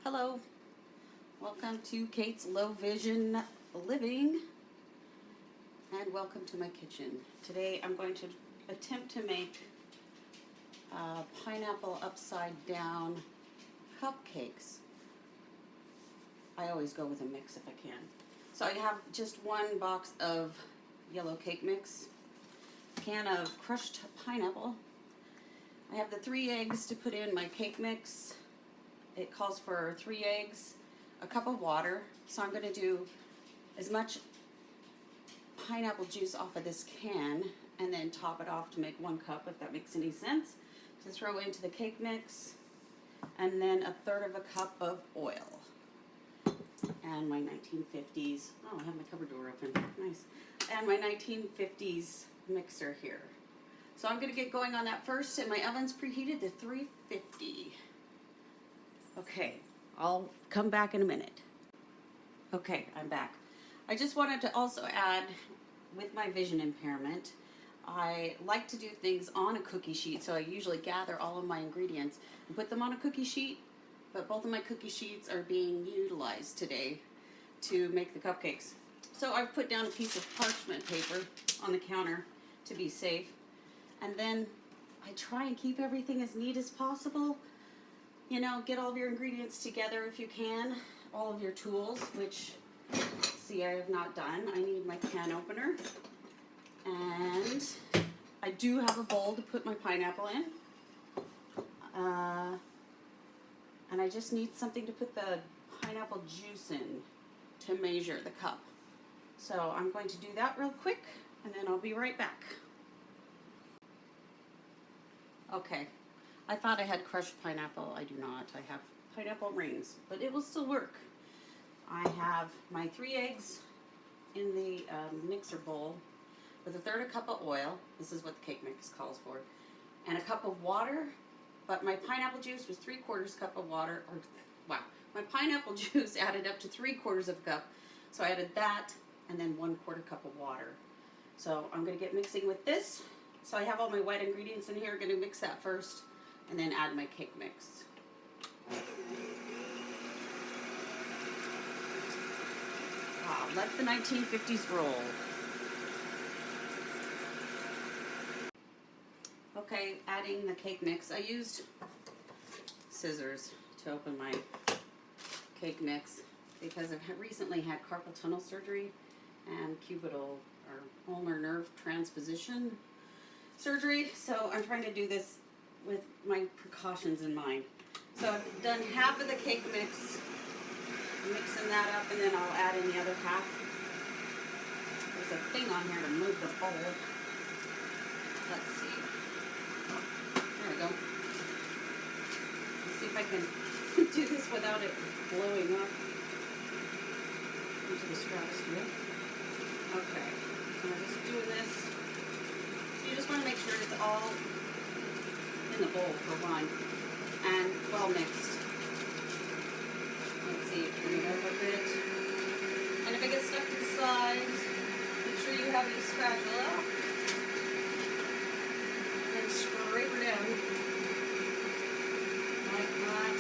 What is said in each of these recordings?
Hello, welcome to Kate's Low Vision Living, and welcome to my kitchen. Today I'm going to attempt to make pineapple upside down cupcakes. I always go with a mix if I can. So I have just one box of yellow cake mix, a can of crushed pineapple. I have the 3 eggs to put in my cake mix. It calls for 3 eggs, a cup of water. So I'm going to do as much pineapple juice off of this can and then top it off to make 1 cup, if that makes any sense, to throw into the cake mix, and then 1/3 cup of oil. And my 1950s, oh, I have my cupboard door open, nice. And my 1950s mixer here. So I'm going to get going on that first, and my oven's preheated to 350. Okay, I'll come back in a minute. Okay, I'm back. I just wanted to also add, with my vision impairment, I like to do things on a cookie sheet, so I usually gather all of my ingredients and put them on a cookie sheet, but both of my cookie sheets are being utilized today to make the cupcakes. So I've put down a piece of parchment paper on the counter to be safe, and then I try and keep everything as neat as possible. You know, get all of your ingredients together if you can, all of your tools, which, see, I have not done. I need my can opener, and I do have a bowl to put my pineapple in, and I just need something to put the pineapple juice in to measure the cup. So I'm going to do that real quick, and then I'll be right back. Okay. I thought I had crushed pineapple. I do not. I have pineapple rings, but it will still work. I have my 3 eggs in the mixer bowl with 1/3 cup of oil. This is what the cake mix calls for. And a cup of water, but my pineapple juice was 3/4 cup of water. Or, wow, my pineapple juice added up to 3/4 cup. So I added that and then 1/4 cup of water. So I'm going to get mixing with this. So I have all my wet ingredients in here. I'm going to mix that first, and then add my cake mix. Wow, let the 1950s roll. Okay, adding the cake mix. I used scissors to open my cake mix because I've recently had carpal tunnel surgery and cubital or ulnar nerve transposition surgery. So I'm trying to do this with my precautions in mind. So I've done half of the cake mix, mixing that up, and then I'll add in the other half. There's a thing on here to move the bowl. Let's see. There we go. Let's see if I can do this without it blowing up into the stratosphere. Okay, so I'm just doing this. So you just want to make sure it's all in the bowl for one, and well mixed. Let's see, turn it over a bit. And if it gets stuck to the sides, make sure you have your spatula and scrape her down like that.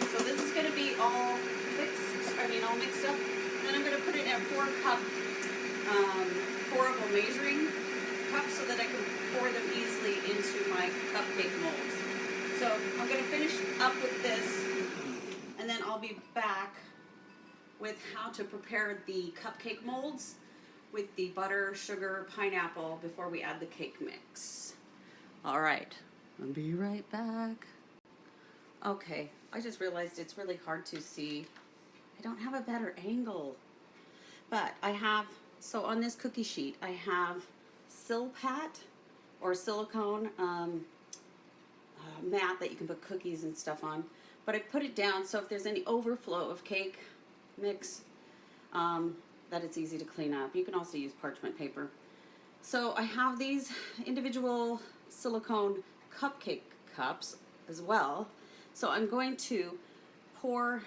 So this is going to be all all mixed up. Then I'm going to put it in a 4-cup pourable measuring cup so that I can pour them easily into my cupcake molds. So I'm going to finish up with this, and then I'll be back with how to prepare the cupcake molds with the butter, sugar, pineapple before we add the cake mix. All right, I'll be right back. Okay, I just realized it's really hard to see. I don't have a better angle, but I have, so on this cookie sheet, I have Silpat or silicone mat that you can put cookies and stuff on, but I put it down so if there's any overflow of cake mix, that it's easy to clean up. You can also use parchment paper. So I have these individual silicone cupcake cups as well. So I'm going to pour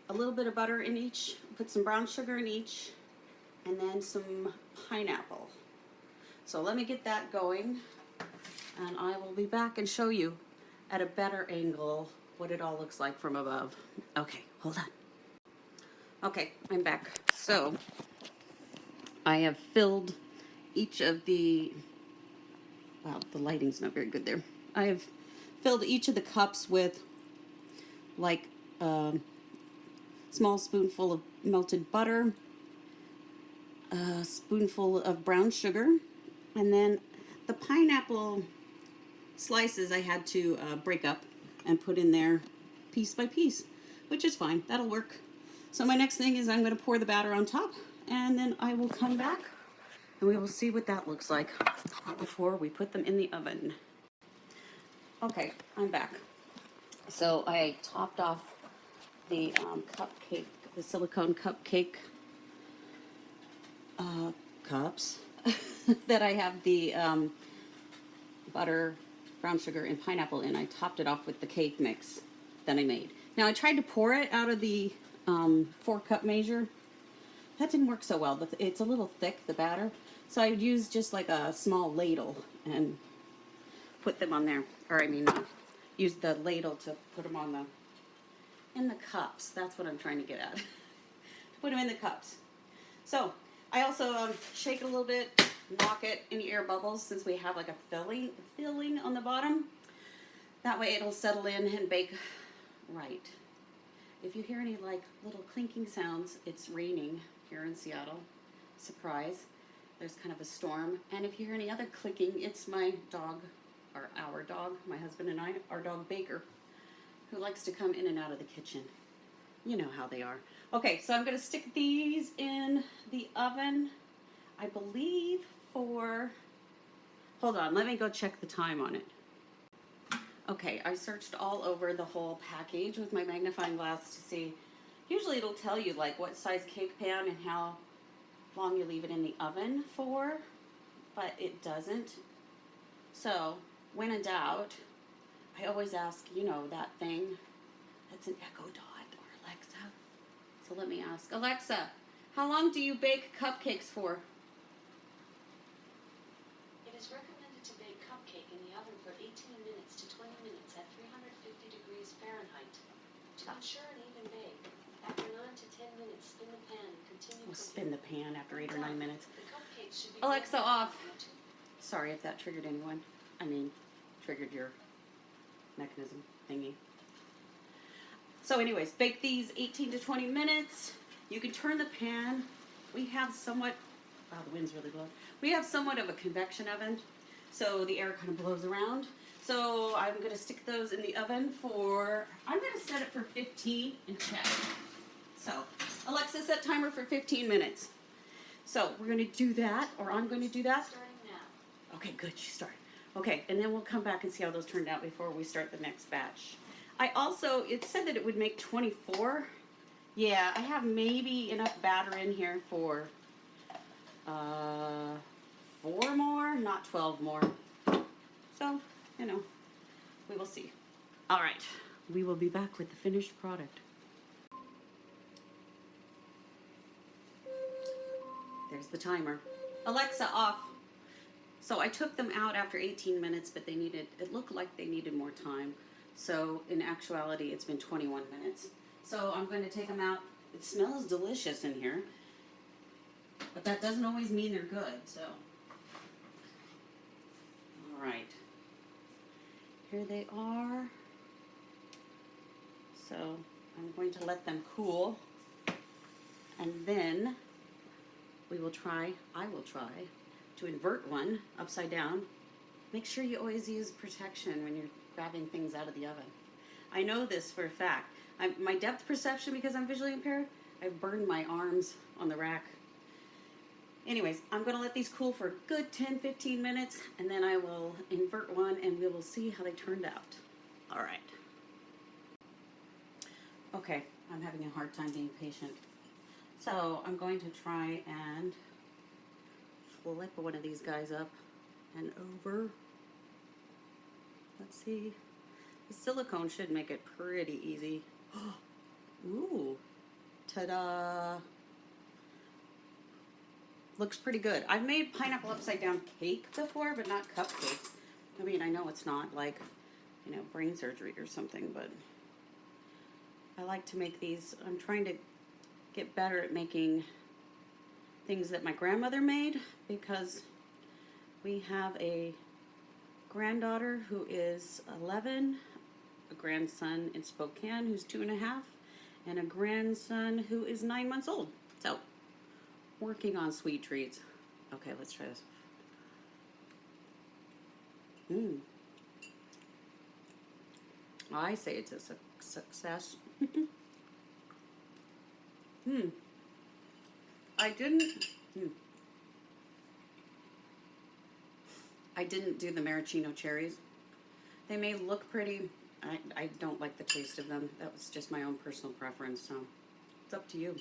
a little bit of butter in each, put some brown sugar in each, and then some pineapple. So let me get that going, and I will be back and show you at a better angle what it all looks like from above. Okay, hold on. Okay, I'm back. So I have filled each of the, well, the lighting's not very good there. I have filled each of the cups with like a small spoonful of melted butter, a spoonful of brown sugar, and then the pineapple slices I had to break up and put in there piece by piece, which is fine. That'll work. So my next thing is I'm going to pour the batter on top, and then I will come back and we will see what that looks like before we put them in the oven. Okay, I'm back. So I topped off the cupcake, the silicone cupcake cups that I have the butter, brown sugar, and pineapple in. I topped it off with the cake mix that I made. Now I tried to pour it out of the 4-cup measure. That didn't work so well. It's a little thick, the batter. So I used just like a small ladle and put them on there. Or I mean, use the ladle to put them on in the cups. That's what I'm trying to get at. Put them in the cups. So I also shake it a little bit, knock it, any air bubbles, since we have like a filling on the bottom. That way it'll settle in and bake right. If you hear any like little clinking sounds, it's raining here in Seattle. Surprise. There's kind of a storm. And if you hear any other clicking, it's my dog, or our dog, my husband and I, our dog Baker, who likes to come in and out of the kitchen. You know how they are. Okay, so I'm going to stick these in the oven, I believe for, hold on, let me go check the time on it. Okay, I searched all over the whole package with my magnifying glass to see. Usually it'll tell you like what size cake pan and how long you leave it in the oven for, but it doesn't. So when in doubt, I always ask, you know, that thing that's an Echo Dot or Alexa. So let me ask, Alexa, how long do you bake cupcakes for? It is recommended to bake cupcake in the oven for 18 minutes to 20 minutes at 350 degrees Fahrenheit. To ensure an even bake, after 9 to 10 minutes, spin the pan and continue We'll cooking. spin the pan after 8 or 9 minutes. The cupcakes should be Alexa, baked off. in a Sorry if that triggered anyone. I mean, triggered your mechanism thingy. So anyways, bake these 18 to 20 minutes. You can turn the pan. We have somewhat, wow, the wind's really blowing. We have somewhat of a convection oven, so the air kind of blows around. So I'm going to stick those in the oven for, I'm going to set it for 15 and check. So Alexa, set timer for 15 minutes. So we're going to do that, or I'm going to do that. Starting now. Okay, good, you start. Okay, and then we'll come back and see how those turned out before we start the next batch. I also, it said that it would make 24. Yeah, I have maybe enough batter in here for 4 more, not 12 more. So, you know, we will see. All right, we will be back with the finished product. There's the timer. Alexa, off. So I took them out after 18 minutes, but they needed, it looked like they needed more time. So in actuality, it's been 21 minutes. So I'm going to take them out. It smells delicious in here, but that doesn't always mean they're good, so. All right. Here they are. So I'm going to let them cool, and then I will try to invert one upside down. Make sure you always use protection when you're grabbing things out of the oven. I know this for a fact. My depth perception, because I'm visually impaired, I've burned my arms on the rack. Anyways, I'm going to let these cool for a good 10-15 minutes, and then I will invert one, and we will see how they turned out. All right. Okay, I'm having a hard time being patient. So I'm going to try and flip one of these guys up and over. Let's see. The silicone should make it pretty easy. Ooh, ta-da. Looks pretty good. I've made pineapple upside down cake before, but not cupcake. I mean, I know it's not like, you know, brain surgery or something, but I like to make these. I'm trying to get better at making things that my grandmother made, because we have a granddaughter who is 11, a grandson in Spokane who's 2.5, and a grandson who is 9 months old. So, working on sweet treats. Okay, let's try this. I say it's a success. I didn't do the maraschino cherries. They may look pretty. I don't like the taste of them. That was just my own personal preference, so it's up to you.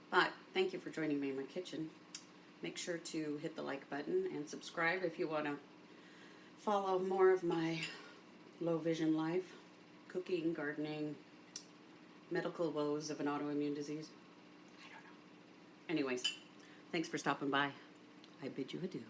But thank you for joining me in my kitchen. Make sure to hit the like button and subscribe if you want to follow more of my low vision life, cooking, gardening, medical woes of an autoimmune disease. I don't know. Anyways, thanks for stopping by. I bid you adieu.